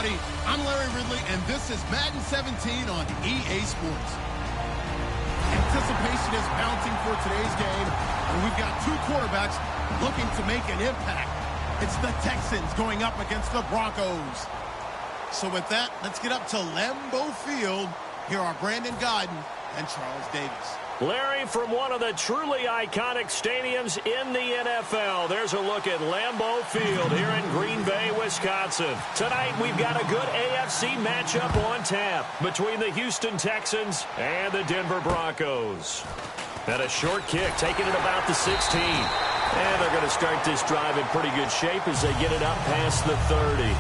everybody. I'm Larry Ridley, and this is Madden 17 on EA Sports. Anticipation is mounting for today's game, and we've got two quarterbacks looking to make an impact. It's the Texans going up against the Broncos. So with that, let's get up to Lambeau Field. Here are Brandon Godden and Charles Davis. Larry, from one of the truly iconic stadiums in the NFL, there's a look at Lambeau Field here in Green Bay, Wisconsin. Tonight, we've got a good AFC matchup on tap between the Houston Texans and the Denver Broncos. And a short kick, taking it about the 16. And they're going to start this drive in pretty good shape as they get it up past the 30.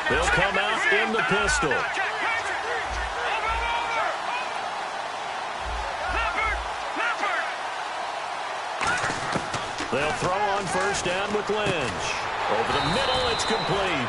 They'll come out in the pistol. They'll throw on first down with Lynch. Over the middle, it's complete.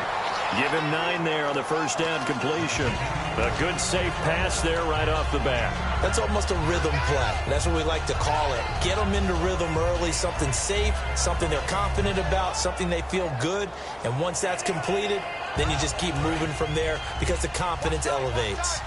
Give him 9 there on the first down completion. A good, safe pass there right off the bat. That's almost a rhythm play. That's what we like to call it. Get them into rhythm early, something safe, something they're confident about, something they feel good. And once that's completed, then you just keep moving from there because the confidence elevates.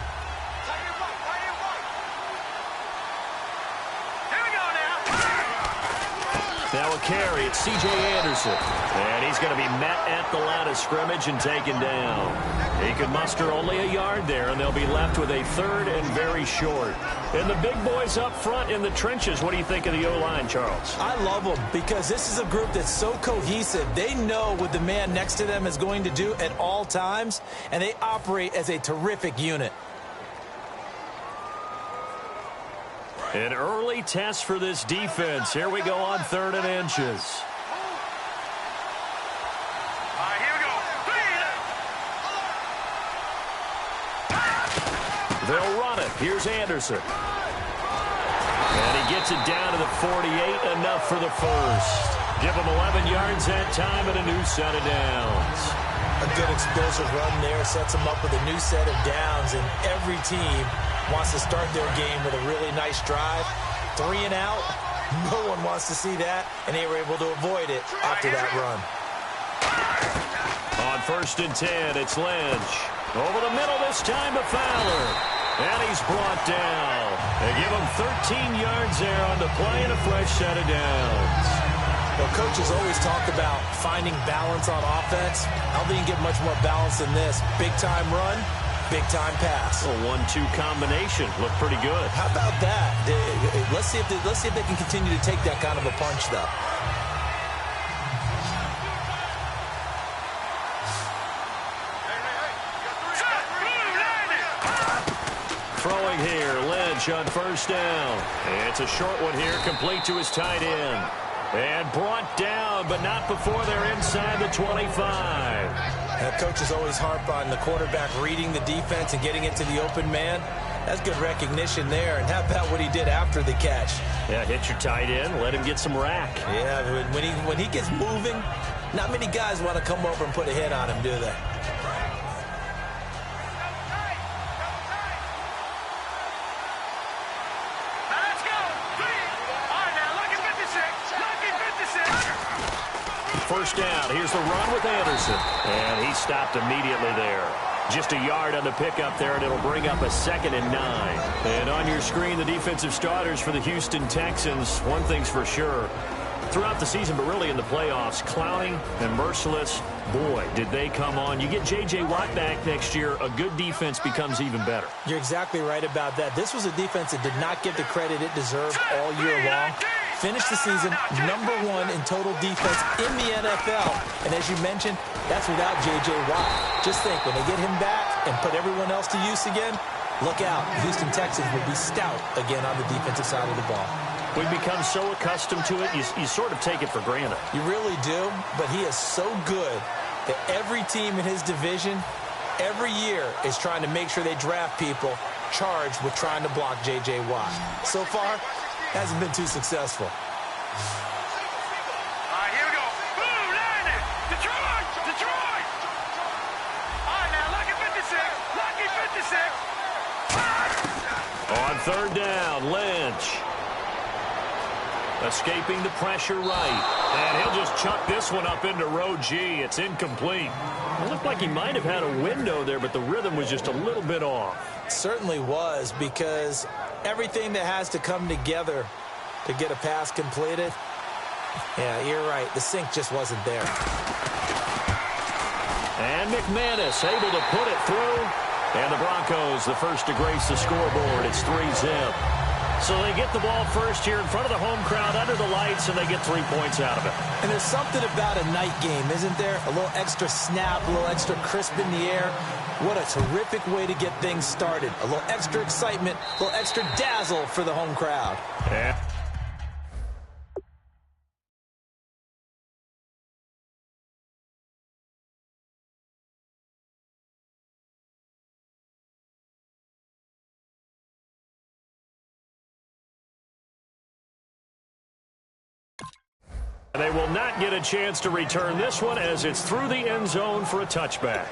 Now a carry, it's C.J. Anderson. And he's going to be met at the line of scrimmage and taken down. He can muster only a yard there, and they'll be left with a third and very short. And the big boys up front in the trenches, what do you think of the O-line, Charles? I love them because this is a group that's so cohesive. They know what the man next to them is going to do at all times, and they operate as a terrific unit. An early test for this defense. Here we go on 3rd and inches. All right, here we go. They'll run it. Here's Anderson. And he gets it down to the 48, enough for the first. Give him 11 yards that time and a new set of downs. A good explosive run there sets them up with a new set of downs, and every team wants to start their game with a really nice drive. 3 and out. No one wants to see that, and they were able to avoid it after that run. On 1st and 10, it's Lynch. Over the middle this time to Fowler. And he's brought down. They give him 13 yards there on the play and a fresh set of downs. Well, coaches always talk about finding balance on offense. I don't think you can get much more balance than this. Big-time run, big-time pass. A 1-2 combination. Looked pretty good. How about that? Let's see if they can continue to take that kind of a punch, though. Throwing here, Lynch on 1st down. It's a short one here, complete to his tight end. And brought down, but not before they're inside the 25. Coaches always harp on the quarterback reading the defense and getting it to the open man. That's good recognition there. And how about what he did after the catch? Yeah, hit your tight end, let him get some rack. Yeah, when he gets moving, not many guys want to come over and put a hit on him, do they? First down, here's the run with Anderson. And he stopped immediately there. Just a yard on the pickup there, and it'll bring up a 2nd and 9. And on your screen, the defensive starters for the Houston Texans. One thing's for sure. Throughout the season, but really in the playoffs, Clowney and Merciless, boy, did they come on. You get J.J. Watt back next year, a good defense becomes even better. You're exactly right about that. This was a defense that did not get the credit it deserved all year long. Finished the season #1 in total defense in the NFL. And as you mentioned, that's without J.J. Watt. Just think, when they get him back and put everyone else to use again, look out. The Houston Texans will be stout again on the defensive side of the ball. We've become so accustomed to it, you sort of take it for granted. You really do, but he is so good that every team in his division every year is trying to make sure they draft people charged with trying to block J.J. Watt. So far, hasn't been too successful. All right, here we go. Boom, landed. Detroit, Detroit. All right, now, lucky 56, lucky 56. On third down, Lynch. Escaping the pressure right. And he'll just chuck this one up into row G. It's incomplete. It looked like he might have had a window there, but the rhythm was just a little bit off. It certainly was, because everything that has to come together to get a pass completed, yeah, you're right. The sync just wasn't there. And McManus able to put it through. And the Broncos, the first to grace the scoreboard. It's 3-zip. So they get the ball first here in front of the home crowd under the lights, and they get 3 points out of it. And there's something about a night game, isn't there? A little extra snap, a little extra crisp in the air. What a terrific way to get things started. A little extra excitement, a little extra dazzle for the home crowd. Yeah. They will not get a chance to return this one as it's through the end zone for a touchback.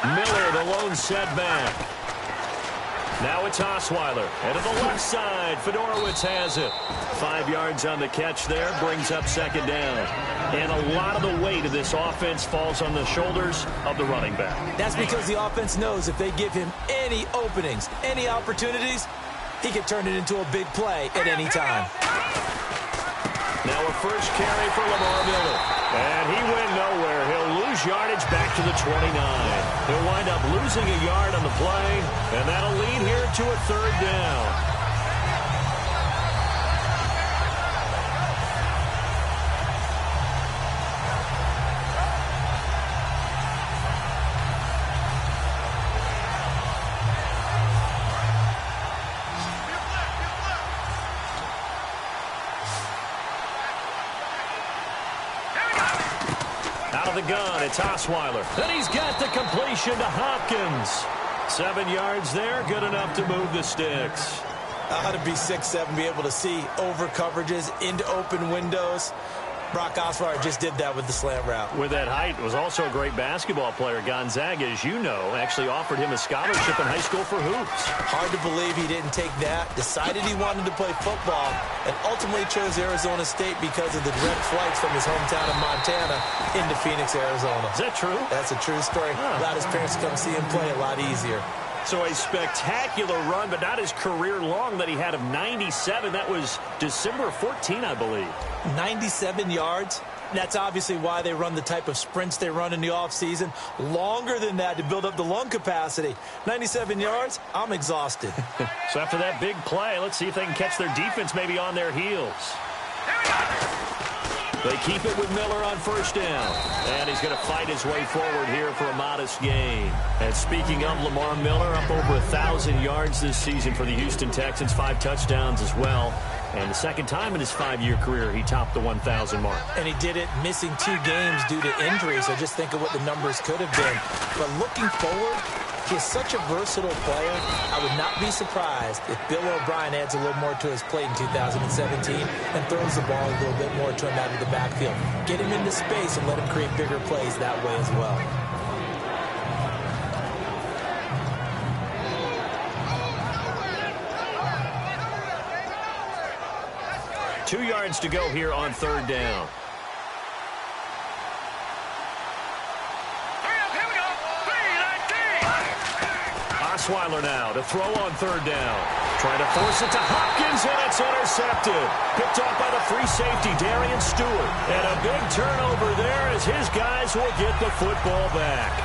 Miller, the lone setback. Now it's Osweiler. And to the left side, Fedorowicz has it. 5 yards on the catch there, brings up second down. And a lot of the weight of this offense falls on the shoulders of the running back. That's because the offense knows if they give him any openings, any opportunities, he can turn it into a big play at any time. Now a first carry for Lamar Miller. And he went nowhere. He'll lose yardage back to the 29. He'll wind up losing a yard on the play, and that'll lead here to a third down. The gun, it's Osweiler. And he's got the completion to Hopkins. 7 yards there, good enough to move the sticks. How to be 6'7", be able to see over coverages into open windows. Brock Osweiler just did that with the slant route. With that height, was also a great basketball player. Gonzaga, as you know, actually offered him a scholarship in high school for hoops. Hard to believe he didn't take that, decided he wanted to play football, and ultimately chose Arizona State because of the direct flights from his hometown of Montana into Phoenix, Arizona. Is that true? That's a true story. Allowed his parents to come see him play a lot easier. So a spectacular run, but not his career long that he had of 97. That was December 14, I believe. 97 yards. That's obviously why they run the type of sprints they run in the offseason. Longer than that to build up the lung capacity. 97 yards, I'm exhausted. So after that big play, let's see if they can catch their defense maybe on their heels. They keep it with Miller on first down. And he's going to fight his way forward here for a modest gain. And speaking of Lamar Miller, up over 1,000 yards this season for the Houston Texans, 5 touchdowns as well. And the second time in his 5-year career, he topped the 1,000 mark. And he did it missing 2 games due to injury, so just think of what the numbers could have been. But looking forward, he's such a versatile player. I would not be surprised if Bill O'Brien adds a little more to his plate in 2017 and throws the ball a little bit more to him out of the backfield. Get him into space and let him create bigger plays that way as well. Two yards to go here on third down. Osweiler now to throw on third down. Trying to force it to Hopkins, and it's intercepted. Picked off by the free safety, Darian Stewart. And a big turnover there as his guys will get the football back.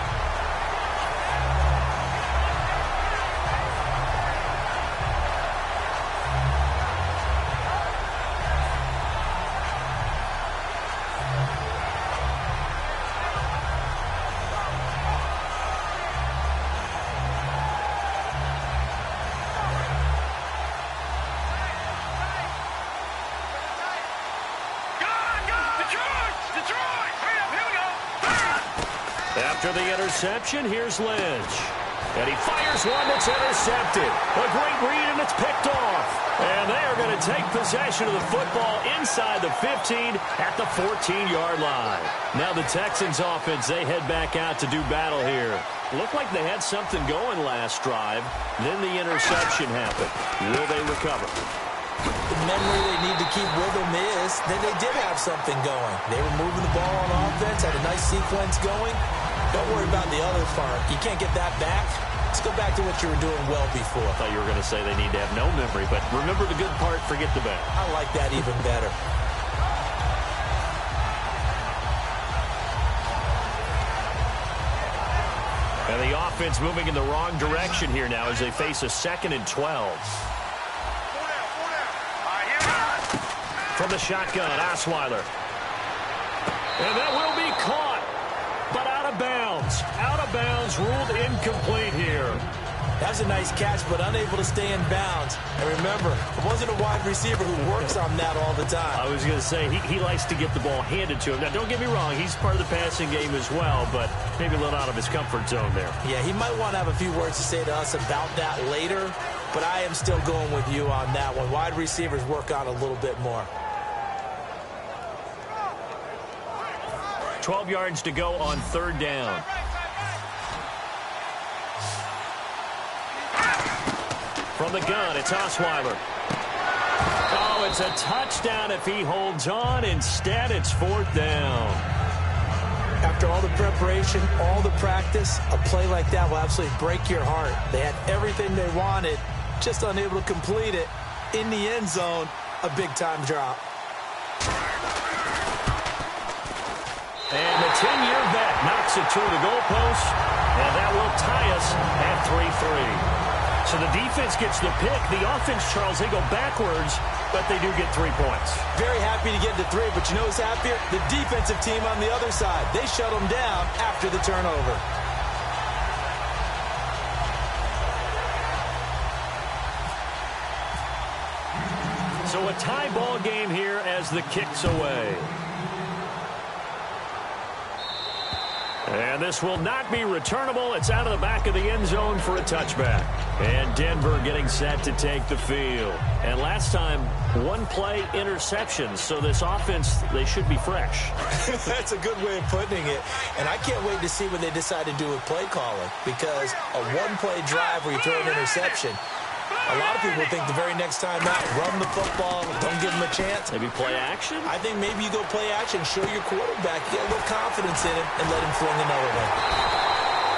After the interception, here's Lynch. And he fires one that's intercepted. A great read, and it's picked off. And they are going to take possession of the football inside the 15 at the 14-yard line. Now the Texans offense, they head back out to do battle here. Looked like they had something going last drive. Then the interception happened. Will they recover? The memory they need to keep with them is that they did have something going. They were moving the ball on offense, had a nice sequence going. Don't worry about the other part. You can't get that back. Let's go back to what you were doing well before. I thought you were going to say they need to have no memory, but remember the good part, forget the bad. I like that even better. And the offense moving in the wrong direction here now as they face a 2nd and 12. From the shotgun, Osweiler. And that will be caught. But out of bounds. Out of bounds, ruled incomplete here. That was a nice catch, but unable to stay in bounds. And remember, it wasn't a wide receiver who works on that all the time. I was going to say, he likes to get the ball handed to him. Now, don't get me wrong, he's part of the passing game as well, but maybe a little out of his comfort zone there. Yeah, he might want to have a few words to say to us about that later, but I am still going with you on that one. Wide receivers work on a little bit more. 12 yards to go on 3rd down. From the gun, it's Osweiler. Oh, it's a touchdown if he holds on. Instead, it's 4th down. After all the preparation, all the practice, a play like that will absolutely break your heart. They had everything they wanted, just unable to complete it. In the end zone, a big-time drop. And the 10-year vet knocks it to the goalpost, and that will tie us at 3-3. So the defense gets the pick. The offense, Charles, they go backwards, but they do get 3 points. Very happy to get to 3, but you know who's happier? The defensive team on the other side. They shut them down after the turnover. So a tie ball game here as the kick's away. And this will not be returnable. It's out of the back of the end zone for a touchback. And Denver getting set to take the field. And last time, 1-play interception. So this offense, they should be fresh. That's a good way of putting it. And I can't wait to see what they decide to do with play calling. Because a 1-play drive where you throw an interception, a lot of people think the very next time out, run the football, don't give them a chance. Maybe play action? I think maybe you go play action, show your quarterback, get a little confidence in him, and let him fling another one.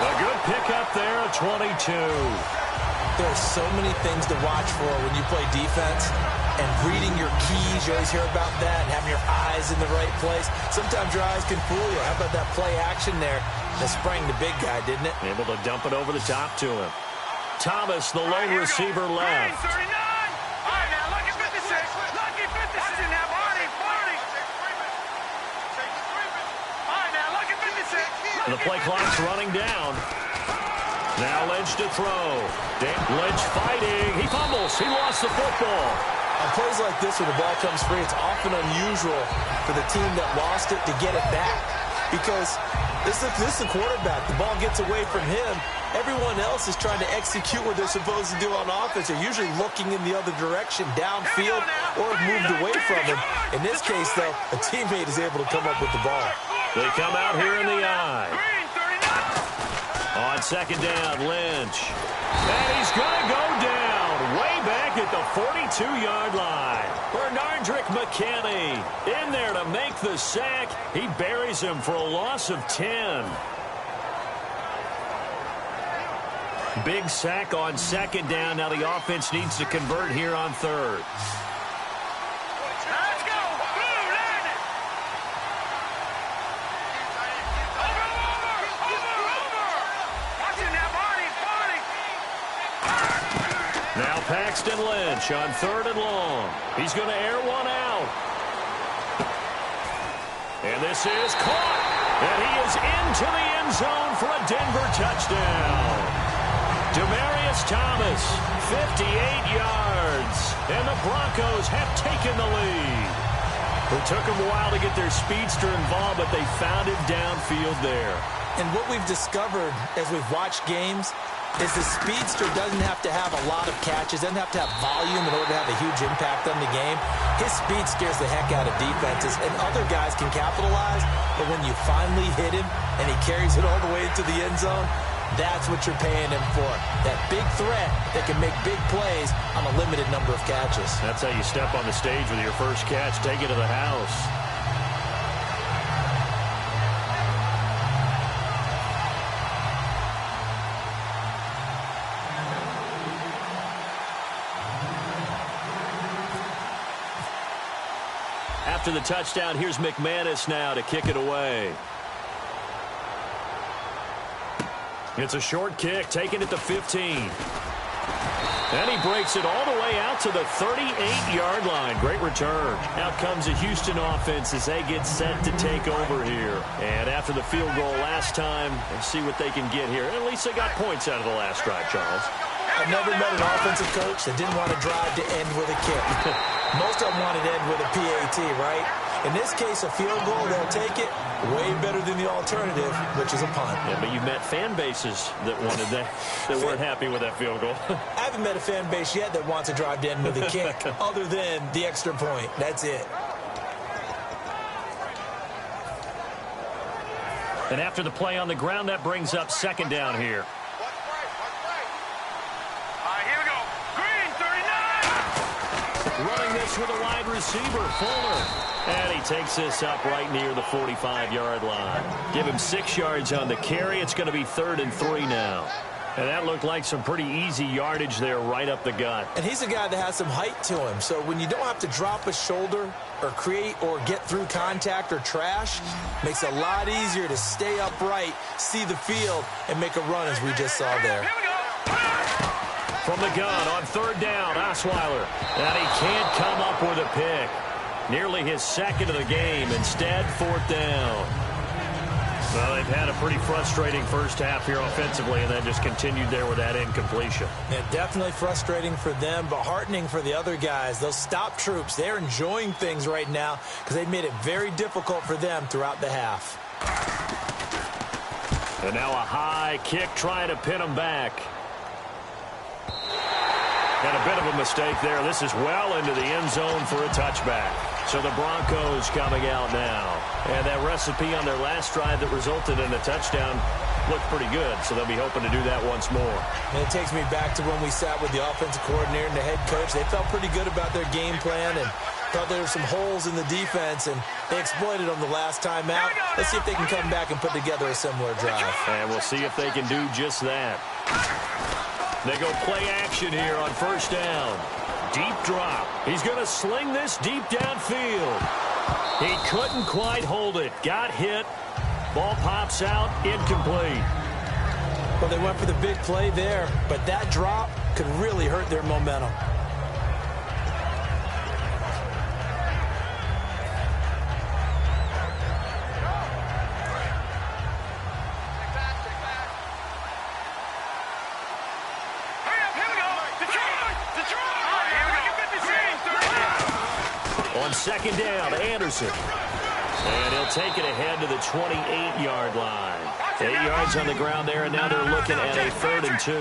A good pickup there, a 22. There are so many things to watch for when you play defense. And reading your keys, you always hear about that, and having your eyes in the right place. Sometimes your eyes can fool you. How about that play action there? That sprang the big guy, didn't it? Able to dump it over the top to him. Thomas, the lone receiver left. 39. All right, now, lucky 56. Lucky 56 in that body. 40. All right, now, lucky 56. The play clock's running down. Now Lynch to throw. Lynch fighting. He fumbles. He lost the football. On plays like this where the ball comes free, it's often unusual for the team that lost it to get it back. Because this is the quarterback. The ball gets away from him. Everyone else is trying to execute what they're supposed to do on offense. They're usually looking in the other direction, downfield, or moved away from him. In this case, though, a teammate is able to come up with the ball. They come out here in the eye. On 2nd down, Lynch. And he's going to go down way back at the 42-yard line. Bernardrick McKinney in there to make the sack. He buries him for a loss of 10. Big sack on 2nd down. Now the offense needs to convert here on 3rd. Let's go. Blue, land it. Over. Watching that body. Now Paxton Lynch on 3rd and long. He's going to air one out. And this is caught. And he is into the end zone for a Denver touchdown. Demaryius Thomas, 58 yards. And the Broncos have taken the lead. It took them a while to get their speedster involved, but they found him downfield there. And what we've discovered as we've watched games is the speedster doesn't have to have a lot of catches, doesn't have to have volume in order to have a huge impact on the game. His speed scares the heck out of defenses, and other guys can capitalize, but when you finally hit him and he carries it all the way into the end zone, that's what you're paying him for. That big threat that can make big plays on a limited number of catches. That's how you step on the stage with your first catch, take it to the house. After the touchdown, here's McManus now to kick it away. It's a short kick, taking it to 15. And he breaks it all the way out to the 38-yard line. Great return. Out comes the Houston offense as they get set to take over here. And after the field goal last time, let's see what they can get here. At least they got points out of the last drive, Charles. I've never met an offensive coach that didn't want to drive to end with a kick. Most of them want to end with a PAT, right? In this case, a field goal, they'll take it. Way better than the alternative, which is a punt. Yeah, but you've met fan bases that wanted that, that weren't happy with that field goal. I haven't met a fan base yet that wants to drive to end with a kick other than the extra point. That's it. And after the play on the ground, that brings up second down here. Running this with a wide receiver, Fuller. And he takes this up right near the 45-yard line. Give him 6 yards on the carry. It's going to be 3rd and 3 now. And that looked like some pretty easy yardage there right up the gut. And he's a guy that has some height to him. So when you don't have to drop a shoulder or create or get through contact or trash, makes it a lot easier to stay upright, see the field, and make a run as we just saw there. From the gun on 3rd down, Osweiler. And he can't come up with a pick. Nearly his second of the game. Instead, 4th down. Well, they've had a pretty frustrating first half here offensively, and then just continued there with that incompletion. Yeah, definitely frustrating for them, but heartening for the other guys. Those stop troops, they're enjoying things right now because they've made it very difficult for them throughout the half. And now a high kick trying to pin them back. And a bit of a mistake there. This is well into the end zone for a touchback. So the Broncos coming out now. And that recipe on their last drive that resulted in a touchdown looked pretty good. So they'll be hoping to do that once more. And it takes me back to when we sat with the offensive coordinator and the head coach. They felt pretty good about their game plan and thought there were some holes in the defense, and they exploited them the last time out. Let's see if they can come back and put together a similar drive. And we'll see if they can do just that. They go play action here on 1st down. Deep drop. He's going to sling this deep downfield. He couldn't quite hold it. Got hit. Ball pops out. Incomplete. Well, they went for the big play there, but that drop could really hurt their momentum. On 2nd down, Anderson. And he'll take it ahead to the 28-yard line. 8 yards on the ground there, and now they're looking at a 3rd and 2.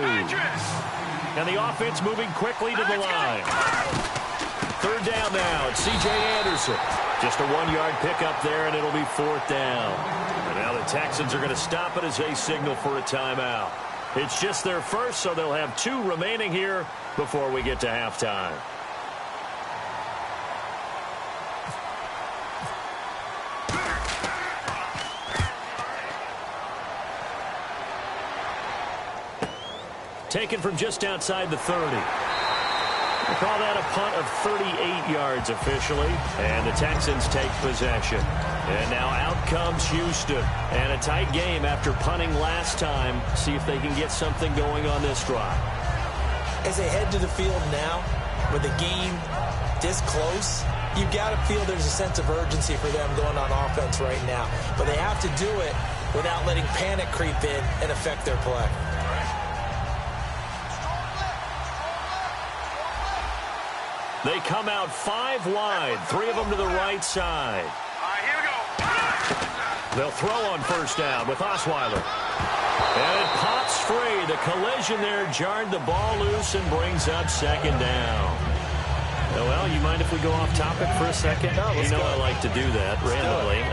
And the offense moving quickly to the line. 3rd down now, it's C.J. Anderson. Just a 1-yard pickup there, and it'll be 4th down. And now the Texans are going to stop it as they signal for a timeout. It's just their first, so they'll have 2 remaining here before we get to halftime. Taken from just outside the 30. We'll call that a punt of 38 yards officially. And the Texans take possession. And now out comes Houston. And a tight game after punting last time. See if they can get something going on this drive. As they head to the field now, with the game this close, you've got to feel there's a sense of urgency for them going on offense right now. But they have to do it without letting panic creep in and affect their play. They come out 5 wide, 3 of them to the right side. Here we go. They'll throw on first down with Osweiler. And it pops free. The collision there jarred the ball loose and brings up second down. Well, you mind if we go off topic for a second? No, let's go. I like to do that randomly.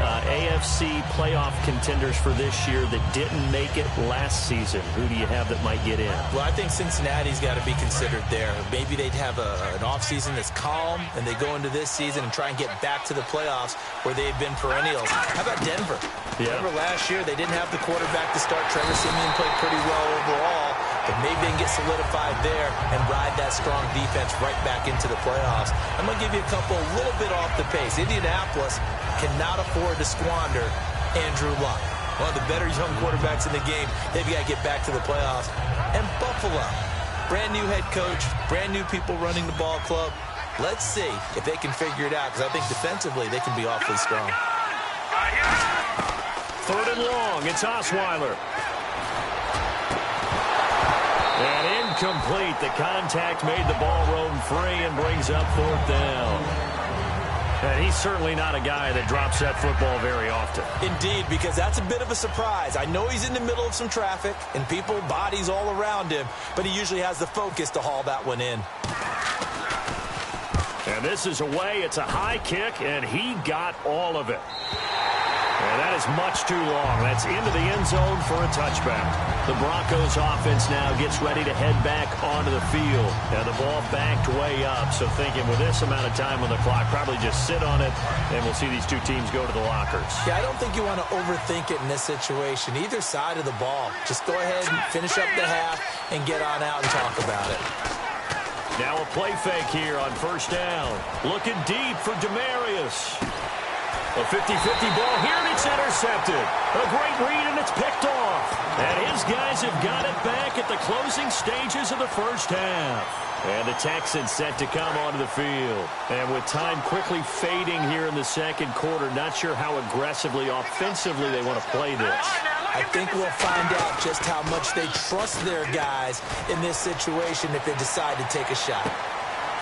AFC playoff contenders for this year that didn't make it last season. Who do you have that might get in? Well, I think Cincinnati's got to be considered there. Maybe they'd have an offseason that's calm, and they go into this season and try and get back to the playoffs where they've been perennials. How about Denver? Yeah. Remember last year they didn't have the quarterback to start. Trevor Siemian played pretty well overall, but maybe they can get solidified there and ride that strong defense right back into the playoffs. I'm going to give you a couple a little bit off the pace. Indianapolis cannot afford to squander Andrew Luck, one of the better young quarterbacks in the game. They've got to get back to the playoffs. And Buffalo, brand new head coach, brand new people running the ball club. Let's see if they can figure it out, because I think defensively they can be awfully strong. Third and long. It's Osweiler. And incomplete. The contact made the ball roam free and brings up fourth down. And he's certainly not a guy that drops that football very often. Indeed, because that's a bit of a surprise. I know he's in the middle of some traffic and people, bodies all around him, but he usually has the focus to haul that one in. And this is away. It's a high kick, and he got all of it. And that is much too long. That's into the end zone for a touchback. The Broncos offense now gets ready to head back onto the field. Now the ball backed way up, so thinking with this amount of time on the clock, probably just sit on it, and we'll see these two teams go to the lockers. Yeah, I don't think you want to overthink it in this situation. Either side of the ball. Just go ahead and finish up the half and get on out and talk about it. Now a play fake here on first down. Looking deep for Demarius. A 50-50 ball here, and it's intercepted. A great read, and it's picked off. And his guys have got it back at the closing stages of the first half. And the Texans set to come onto the field. And with time quickly fading here in the second quarter, not sure how aggressively, offensively they want to play this. I think we'll find out just how much they trust their guys in this situation if they decide to take a shot.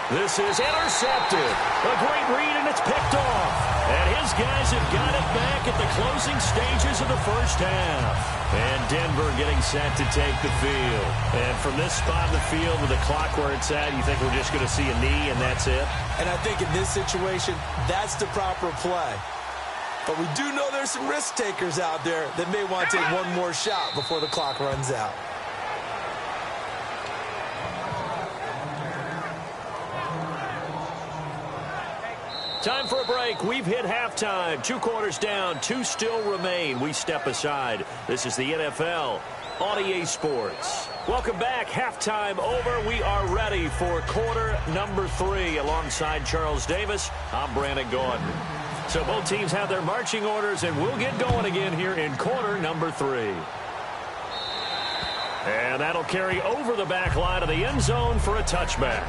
This is intercepted. A great read, and it's picked off. And his guys have got it back at the closing stages of the first half. And Denver getting set to take the field. And from this spot in the field with the clock where it's at, you think we're just going to see a knee and that's it? And I think in this situation, that's the proper play. But we do know there's some risk takers out there that may want to take one more shot before the clock runs out. Time for a break. We've hit halftime. 2 quarters down. 2 still remain. We step aside. This is the NFL on EA Sports. Welcome back. Halftime over. We are ready for quarter number 3. Alongside Charles Davis, I'm Brandon Gordon. So both teams have their marching orders, and we'll get going again here in quarter number 3. And that'll carry over the back line of the end zone for a touchback.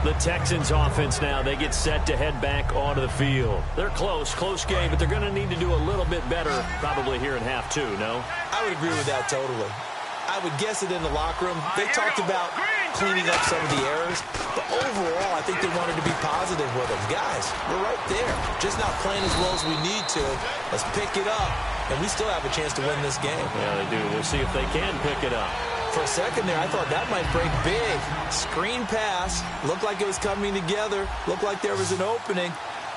The Texans offense now, they get set to head back onto the field. They're close game, but they're going to need to do a little bit better probably here in half 2, no? I would agree with that totally. I would guess it in the locker room. They talked about cleaning up some of the errors, but overall, I think they wanted to be positive with them. Guys, we're right there. Just not playing as well as we need to. Let's pick it up, and we still have a chance to win this game. Yeah, they do. We'll see if they can pick it up. For a second there, I thought that might break big. Screen pass. Looked like it was coming together. Looked like there was an opening.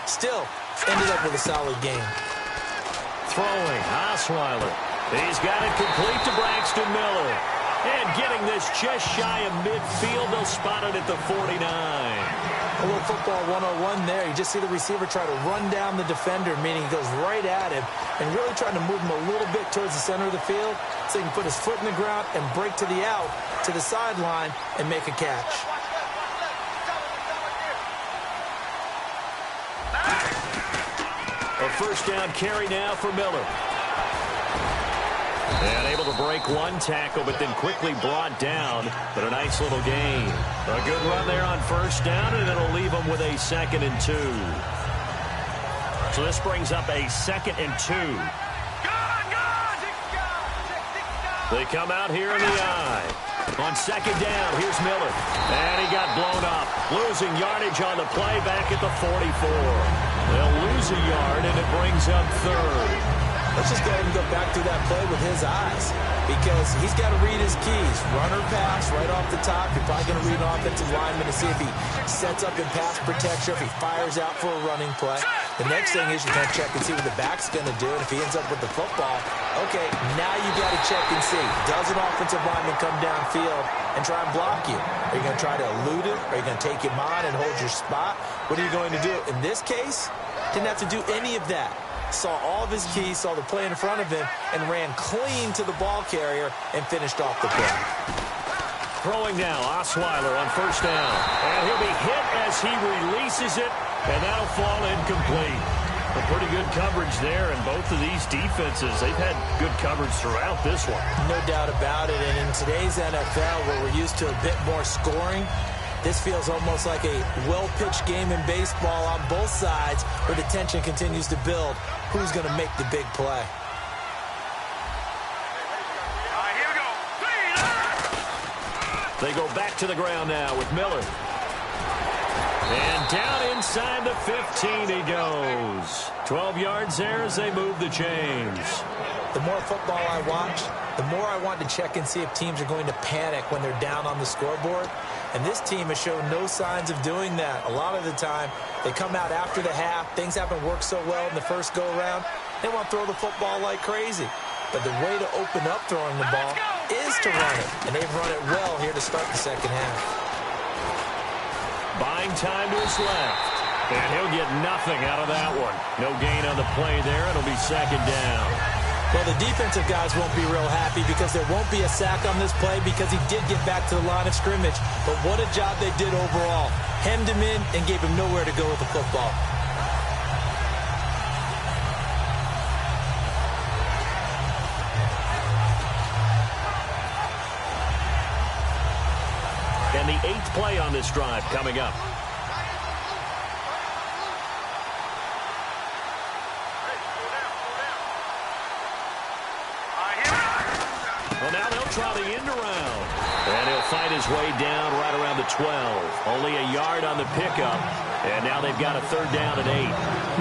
Still, ended up with a solid game. Throwing, Osweiler. He's got it complete to Braxton Miller. And getting this just shy of midfield. They'll spot it at the 49. A little football 101 there. You just see the receiver try to run down the defender, meaning he goes right at him, and really trying to move him a little bit towards the center of the field so he can put his foot in the ground and break to the out, to the sideline, and make a catch. A first down carry now for Miller. And able to break one tackle, but then quickly brought down. But a nice little gain. A good run there on first down, and it'll leave them with a 2nd and 2. So this brings up a 2nd and 2. They come out here in the eye. On 2nd down, here's Miller. And he got blown up. Losing yardage on the play back at the 44. They'll lose a yard, and it brings up 3rd. Let's just go ahead and go back through that play with his eyes, because he's got to read his keys. Run or pass right off the top. You're probably going to read an offensive lineman to see if he sets up in pass protection, if he fires out for a running play. The next thing is you're going to check and see what the back's going to do, and if he ends up with the football, okay, now you got to check and see. Does an offensive lineman come downfield and try and block you? Are you going to try to elude it? Are you going to take him on and hold your spot? What are you going to do? In this case, didn't have to do any of that. Saw all of his keys, saw the play in front of him, and ran clean to the ball carrier and finished off the play. Throwing now, Osweiler on first down. And he'll be hit as he releases it, and that'll fall incomplete. A pretty good coverage there, and both of these defenses, they've had good coverage throughout this one. No doubt about it, and in today's NFL, where we're used to a bit more scoring, this feels almost like a well-pitched game in baseball on both sides, where the tension continues to build. Who's going to make the big play? All right, here we go. They go back to the ground now with Miller. And down inside the 15 he goes. 12 yards there as they move the chains. The more football I watch, the more I want to check and see if teams are going to panic when they're down on the scoreboard. And this team has shown no signs of doing that. A lot of the time, they come out after the half. Things haven't worked so well in the first go-around. They want to throw the football like crazy. But the way to open up throwing the ball is to run it. And they've run it well here to start the second half. Buying time to his left. And he'll get nothing out of that one. No gain on the play there. It'll be second down. Well, the defensive guys won't be real happy because there won't be a sack on this play because he did get back to the line of scrimmage. But what a job they did overall. Hemmed him in and gave him nowhere to go with the football. And the 8th play on this drive coming up. Well, now they'll try the end around. And he'll fight his way down right around the 12. Only a yard on the pickup. And now they've got a third down and 8.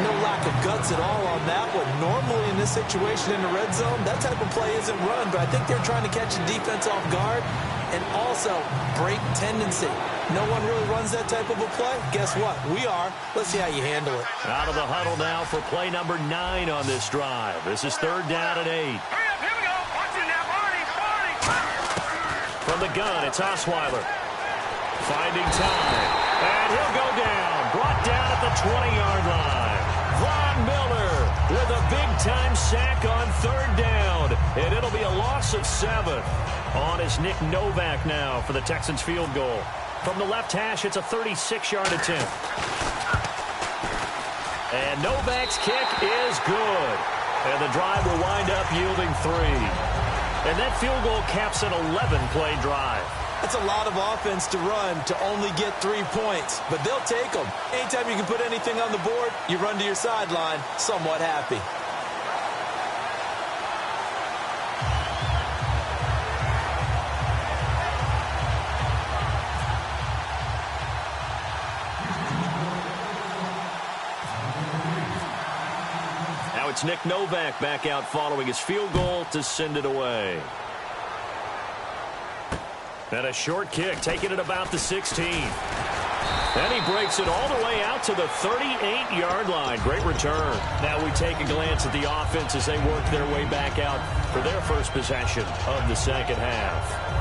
No lack of guts at all on that one. Normally in this situation in the red zone, that type of play isn't run. But I think they're trying to catch the defense off guard and also break tendency. No one really runs that type of a play. Guess what? We are. Let's see how you handle it. Out of the huddle now for play number 9 on this drive. This is third down and 8. From the gun, it's Osweiler. Finding time. And he'll go down. Brought down at the 20-yard line. Von Miller with a big-time sack on third down. And it'll be a loss of 7. On is Nick Novak now for the Texans field goal. From the left hash, it's a 36-yard attempt. And Novak's kick is good. And the drive will wind up yielding 3. And that field goal caps an 11-play drive. That's a lot of offense to run to only get 3 points, but they'll take them. Anytime you can put anything on the board, you run to your sideline somewhat happy. It's Nick Novak back out following his field goal to send it away. And a short kick, taking it about the 16. And he breaks it all the way out to the 38-yard line. Great return. Now we take a glance at the offense as they work their way back out for their first possession of the second half.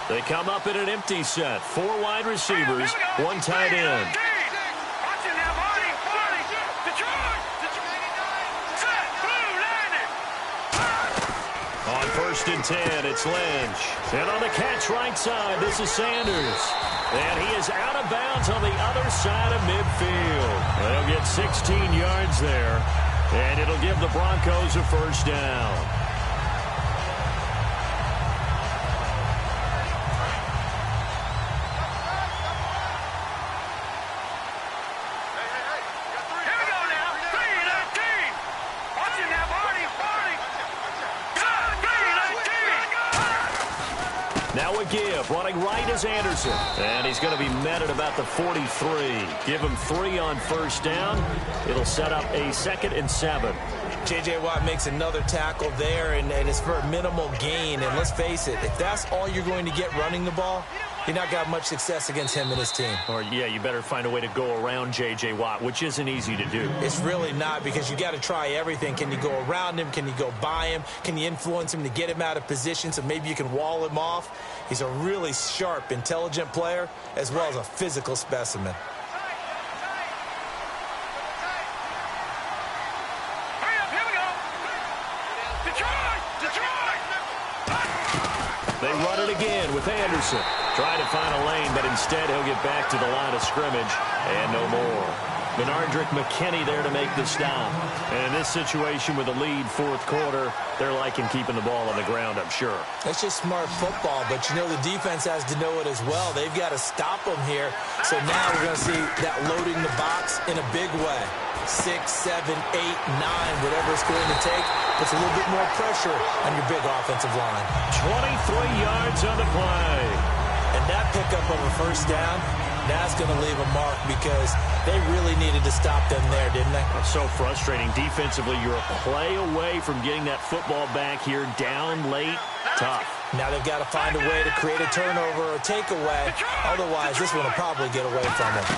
They come up in an empty set. 4 wide receivers, 1 tight end. On first and 10, it's Lynch. And on the catch right side, this is Sanders. And he is out of bounds on the other side of midfield. They'll get 16 yards there. And it'll give the Broncos a first down. give. Running right is Anderson. And he's going to be met at about the 43. Give him 3 on first down. It'll set up a 2nd and 7. J.J. Watt makes another tackle there, and it's for a minimal gain. And let's face it, if that's all you're going to get running the ball, you're not got much success against him and his team. Or, yeah, you better find a way to go around J.J. Watt, which isn't easy to do. It's really not, because you got to try everything. Can you go around him? Can you go by him? Can you influence him to get him out of position so maybe you can wall him off? He's a really sharp, intelligent player, as well as a physical specimen. They run it again with Anderson. Trying to find a lane, but instead he'll get back to the line of scrimmage. And no more. Benardrick McKinney there to make the stop. And in this situation with a lead 4th quarter, they're liking keeping the ball on the ground, I'm sure. That's just smart football, but you know the defense has to know it as well. They've got to stop them here. So now we're going to see that loading the box in a big way. 6, 7, 8, 9, whatever it's going to take, puts a little bit more pressure on your big offensive line. 23 yards on the play. And that pickup of a first down, that's going to leave a mark, because they really needed to stop them there, didn't they? It's so frustrating. Defensively, you're a play away from getting that football back here down late. Tough. Now they've got to find a way to create a turnover or a takeaway. Otherwise, this one will probably get away from them.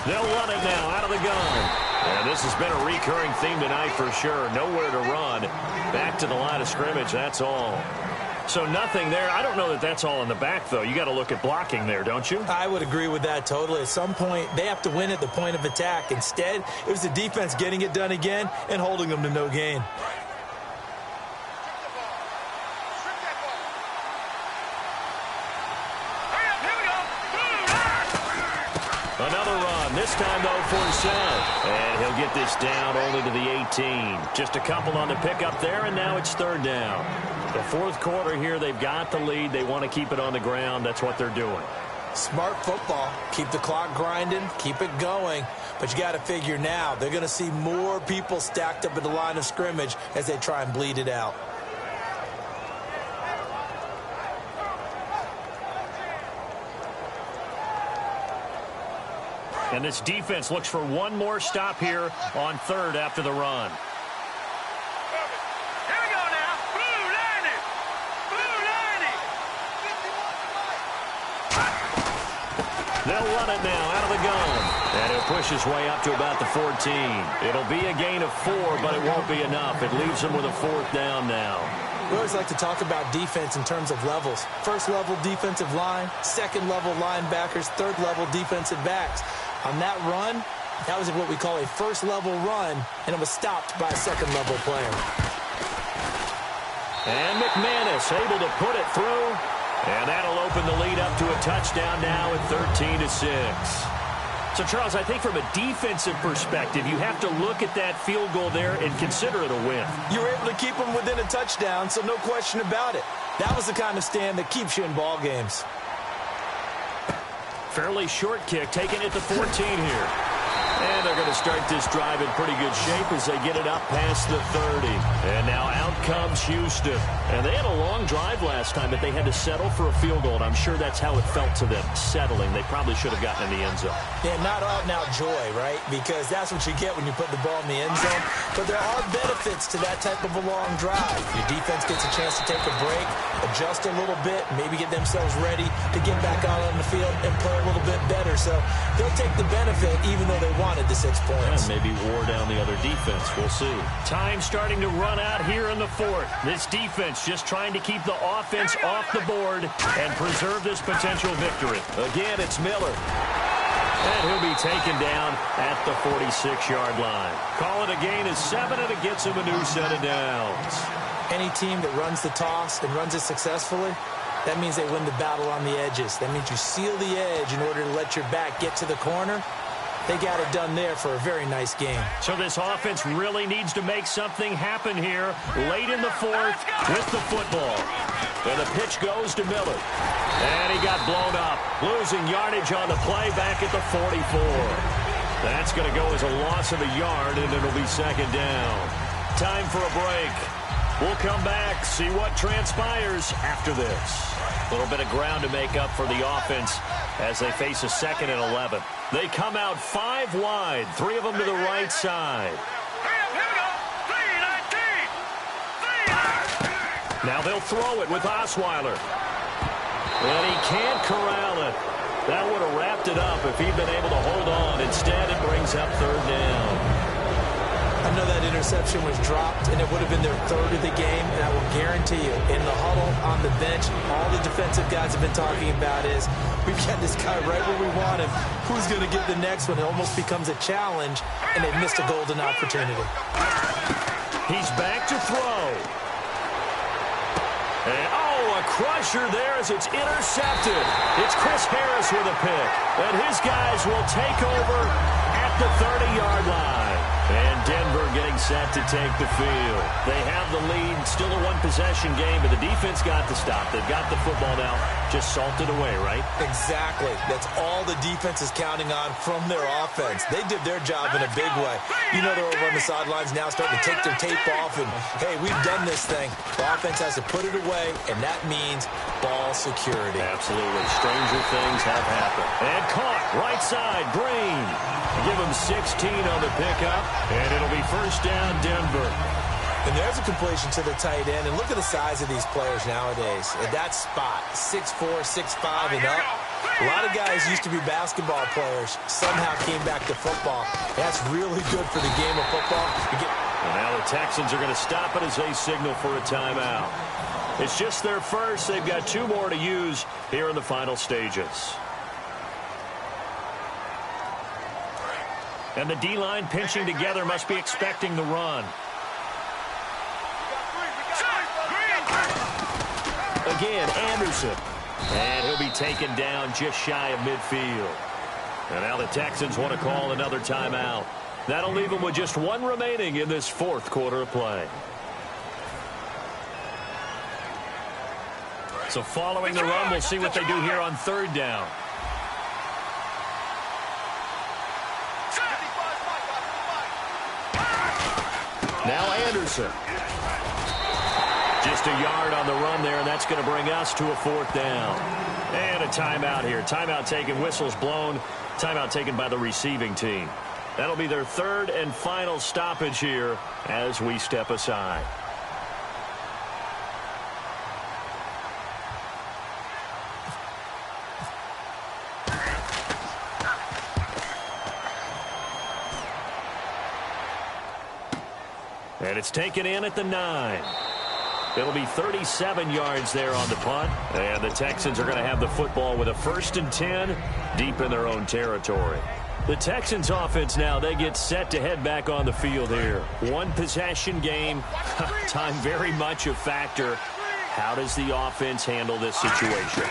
They'll run it now out of the gun. And this has been a recurring theme tonight for sure. Nowhere to run. Back to the line of scrimmage, that's all. So nothing there. I don't know that that's all in the back, though. You got to look at blocking there, don't you? I would agree with that totally. At some point, they have to win at the point of attack. Instead, it was the defense getting it done again and holding them to no gain. Another run, this time, though, for Seth. And he'll get this down only to the 18. Just a couple on the pickup there, and now it's 3rd down. The 4th quarter here, they've got the lead. They want to keep it on the ground. That's what they're doing. Smart football. Keep the clock grinding. Keep it going. But you got to figure now, they're going to see more people stacked up at the line of scrimmage as they try and bleed it out. And this defense looks for one more stop here on 3rd after the run. Here we go now. Blue line it. Blue line it. They'll run it now out of the gun. And he'll push his way up to about the 14. It'll be a gain of 4, but it won't be enough. It leaves him with a 4th down now. We always like to talk about defense in terms of levels. 1st level defensive line, 2nd level linebackers, 3rd level defensive backs. On that run, that was what we call a 1st level run, and it was stopped by a 2nd level player. And McManus able to put it through. And that'll open the lead up to a touchdown now at 13-6. So, Charles, I think from a defensive perspective, you have to look at that field goal there and consider it a win. You were able to keep them within a touchdown, so no question about it. That was the kind of stand that keeps you in ball games. Fairly short kick, taking it to 14 here. And they're going to start this drive in pretty good shape as they get it up past the 30. And now out comes Houston. And they had a long drive last time, but they had to settle for a field goal. And I'm sure that's how it felt to them, settling. They probably should have gotten in the end zone. Yeah, not out-and-out joy, right? Because that's what you get when you put the ball in the end zone. But there are benefits to that type of a long drive. Your defense gets a chance to take a break, adjust a little bit, maybe get themselves ready to get back out on the field and play a little bit better. So they'll take the benefit even though they wanted the 6 points. And maybe wore down the other defense. We'll see. Time starting to run out here in the 4th. This defense just trying to keep the offense off the board and preserve this potential victory. Again, it's Miller. And he'll be taken down at the 46-yard line. Call it a gain of 7, and it gets him a new set of downs. Any team that runs the toss and runs it successfully, that means they win the battle on the edges. That means you seal the edge in order to let your back get to the corner. They got it done there for a very nice game. So this offense really needs to make something happen here late in the 4th with the football. And the pitch goes to Miller. And he got blown up, losing yardage on the play back at the 44. That's going to go as a loss of a yard, and it'll be 2nd down. Time for a break. We'll come back, see what transpires after this. A little bit of ground to make up for the offense as they face a 2nd and 11. They come out 5 wide, 3 of them to the right side. Now they'll throw it with Osweiler. And he can't corral it. That would have wrapped it up if he'd been able to hold on. Instead, it brings up 3rd down. I know that interception was dropped, and it would have been their 3rd of the game, and I will guarantee you, in the huddle, on the bench, all the defensive guys have been talking about is, we've got this guy right where we want him. Who's going to get the next one? It almost becomes a challenge, and they've missed a golden opportunity. He's back to throw. And, a crusher there as it's intercepted. It's Chris Harris with a pick, and his guys will take over at the 30-yard line. And Denver getting set to take the field. They have the lead, still a 1-possession game, but the defense got the stop. They've got the football now, just salted away, right? Exactly. That's all the defense is counting on from their offense. They did their job in a big way. You know they're over on the sidelines now starting to take their tape off, and, hey, we've done this thing. The offense has to put it away, and that means ball security. Absolutely. Stranger things have happened. And caught, right side, Green. Give him 16 on the pickup, and it'll be 1st down, Denver. And there's a completion to the tight end, and look at the size of these players nowadays. At that spot, 6'4", 6'5", and up. A lot of guys used to be basketball players, somehow came back to football. That's really good for the game of football. And now the Texans are going to stop it as they signal for a timeout. It's just their first. They've got 2 more to use here in the final stages. And the D-line pinching together must be expecting the run. Again, Anderson. And he'll be taken down just shy of midfield. And now the Texans want to call another timeout. That'll leave them with just 1 remaining in this 4th quarter of play. So following the run, we'll see what they do here on 3rd down. Now Anderson. Just a yard on the run there, and that's going to bring us to a 4th down. And a timeout here. Timeout taken, whistles blown. Timeout taken by the receiving team. That'll be their 3rd and final stoppage here as we step aside. And it's taken in at the 9. It'll be 37 yards there on the punt. And the Texans are going to have the football with a 1st and 10 deep in their own territory. The Texans offense now, they get set to head back on the field here. 1-possession game. Time very much a factor. How does the offense handle this situation?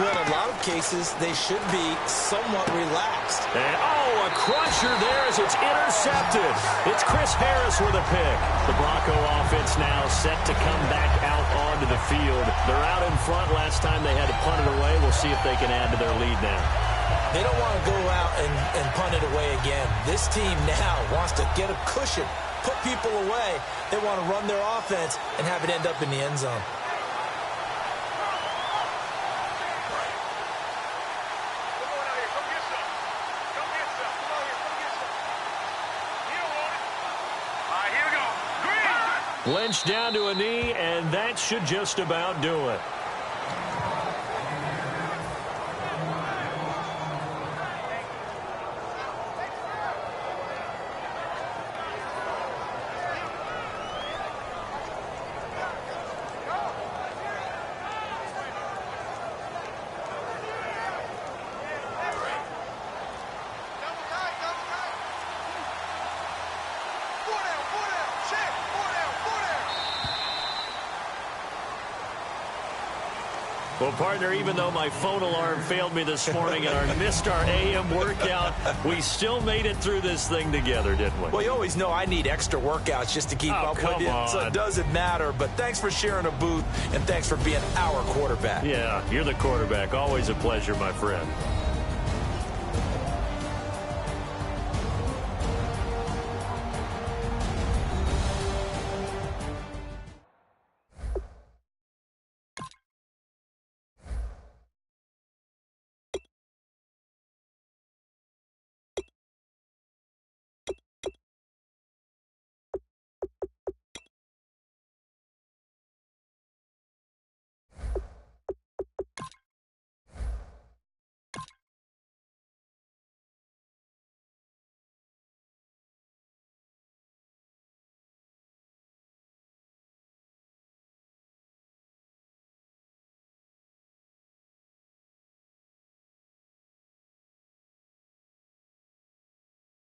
Well, in a lot of cases, they should be somewhat relaxed. And, a crusher there as it's intercepted. It's Chris Harris with a pick. The Bronco offense now set to come back out onto the field. They're out in front. Last time they had to punt it away. We'll see if they can add to their lead now. They don't want to go out and punt it away again. This team now wants to get a cushion, put people away. They want to run their offense and have it end up in the end zone. Lynch down to a knee, and that should just about do it. Well, partner, even though my phone alarm failed me this morning and missed our AM workout, we still made it through this thing together, didn't we? Well, you always know I need extra workouts just to keep up with you, so it doesn't matter. But thanks for sharing a booth, and thanks for being our quarterback. Yeah, you're the quarterback. Always a pleasure, my friend.